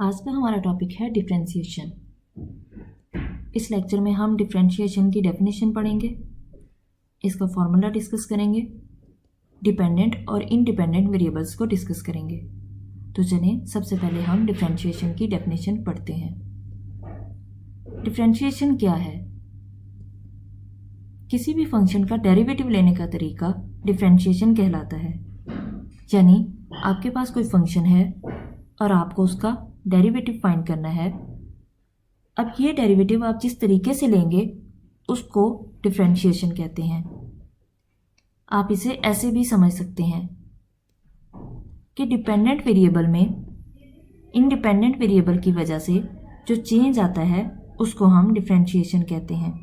आज का हमारा टॉपिक है डिफरेंशिएशन। इस लेक्चर में हम डिफरेंशिएशन की डेफिनेशन पढ़ेंगे, इसका फॉर्मूला डिस्कस करेंगे, डिपेंडेंट और इंडिपेंडेंट वेरिएबल्स को डिस्कस करेंगे। तो चलिए सबसे पहले हम डिफरेंशिएशन की डेफिनेशन पढ़ते हैं। डिफरेंशिएशन क्या है? किसी भी फंक्शन का डेरिवेटिव लेने का तरीका डिफरेंशिएशन कहलाता है। यानी आपके पास कोई फंक्शन है और आपको उसका डेरिवेटिव फाइंड करना है। अब ये डेरिवेटिव आप जिस तरीके से लेंगे उसको डिफरेंशिएशन कहते हैं। आप इसे ऐसे भी समझ सकते हैं कि डिपेंडेंट वेरिएबल में इंडिपेंडेंट वेरिएबल की वजह से जो चेंज आता है उसको हम डिफरेंशिएशन कहते हैं।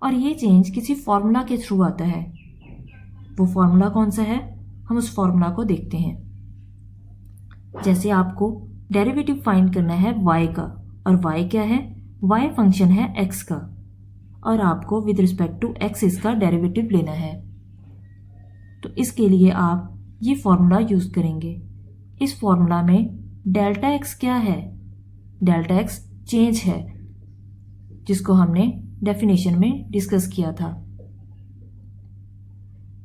और ये चेंज किसी फॉर्मूला के थ्रू आता है। वो फॉर्मूला कौन सा है, हम उस फॉर्मूला को देखते हैं। जैसे आपको डेरिवेटिव फाइंड करना है y का, और y क्या है? y फंक्शन है x का, और आपको विद रिस्पेक्ट टू x इसका डेरिवेटिव लेना है। तो इसके लिए आप ये फॉर्मूला यूज़ करेंगे। इस फॉर्मूला में डेल्टा x क्या है? डेल्टा x चेंज है, जिसको हमने डेफिनेशन में डिस्कस किया था।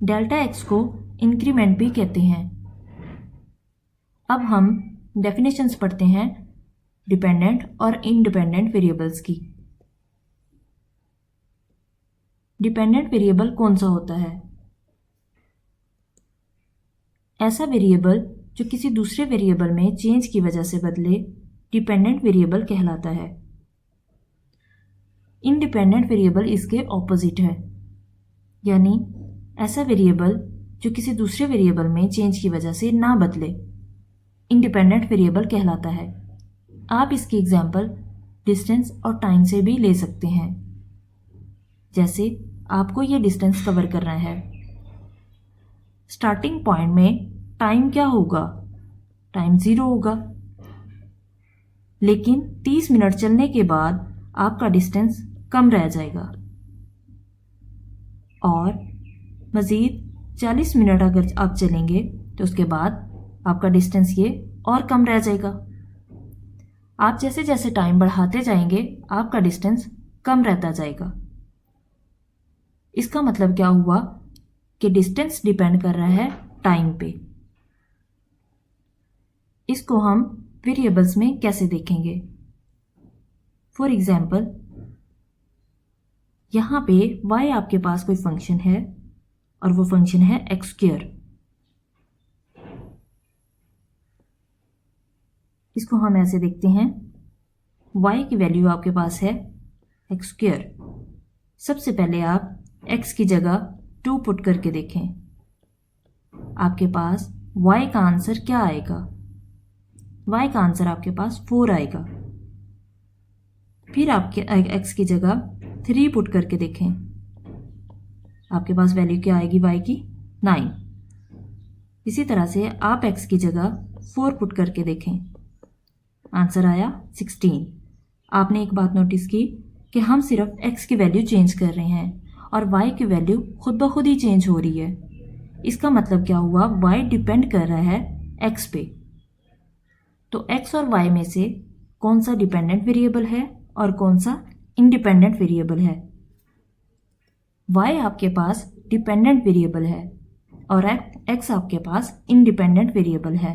डेल्टा x को इंक्रीमेंट भी कहते हैं। अब हम डेफिनेशंस पढ़ते हैं डिपेंडेंट और इंडिपेंडेंट वेरिएबल्स की। डिपेंडेंट वेरिएबल कौन सा होता है? ऐसा वेरिएबल जो किसी दूसरे वेरिएबल में चेंज की वजह से बदले डिपेंडेंट वेरिएबल कहलाता है। इंडिपेंडेंट वेरिएबल इसके ऑपोजिट है, यानी ऐसा वेरिएबल जो किसी दूसरे वेरिएबल में चेंज की वजह से ना बदले इंडिपेंडेंट वेरिएबल कहलाता है। आप इसकी एग्जाम्पल डिस्टेंस और टाइम से भी ले सकते हैं। जैसे आपको ये डिस्टेंस कवर करना है। स्टार्टिंग पॉइंट में टाइम क्या होगा? टाइम 0 होगा। लेकिन 30 मिनट चलने के बाद आपका डिस्टेंस कम रह जाएगा, और मज़ीद 40 मिनट अगर आप चलेंगे तो उसके बाद आपका डिस्टेंस ये और कम रह जाएगा। आप जैसे जैसे टाइम बढ़ाते जाएंगे आपका डिस्टेंस कम रहता जाएगा। इसका मतलब क्या हुआ कि डिस्टेंस डिपेंड कर रहा है टाइम पे। इसको हम वेरिएबल्स में कैसे देखेंगे? फॉर एग्जाम्पल, यहाँ पे y आपके पास कोई फंक्शन है और वो फंक्शन है x²। इसको हम ऐसे देखते हैं, y की वैल्यू आपके पास है x²। सबसे पहले आप x की जगह 2 पुट करके देखें। आपके पास y का आंसर क्या आएगा? y का आंसर आपके पास 4 आएगा। फिर आपके x की जगह 3 पुट करके देखें। आपके पास वैल्यू क्या आएगी y की? 9। इसी तरह से आप x की जगह 4 पुट करके देखें, आंसर आया 16। आपने एक बात नोटिस की कि हम सिर्फ x की वैल्यू चेंज कर रहे हैं और y की वैल्यू खुद ब खुद ही चेंज हो रही है। इसका मतलब क्या हुआ? y डिपेंड कर रहा है x पे। तो x और y में से कौन सा डिपेंडेंट वेरिएबल है और कौन सा इंडिपेंडेंट वेरिएबल है? y आपके पास डिपेंडेंट वेरिएबल है और x आपके पास इंडिपेंडेंट वेरिएबल है।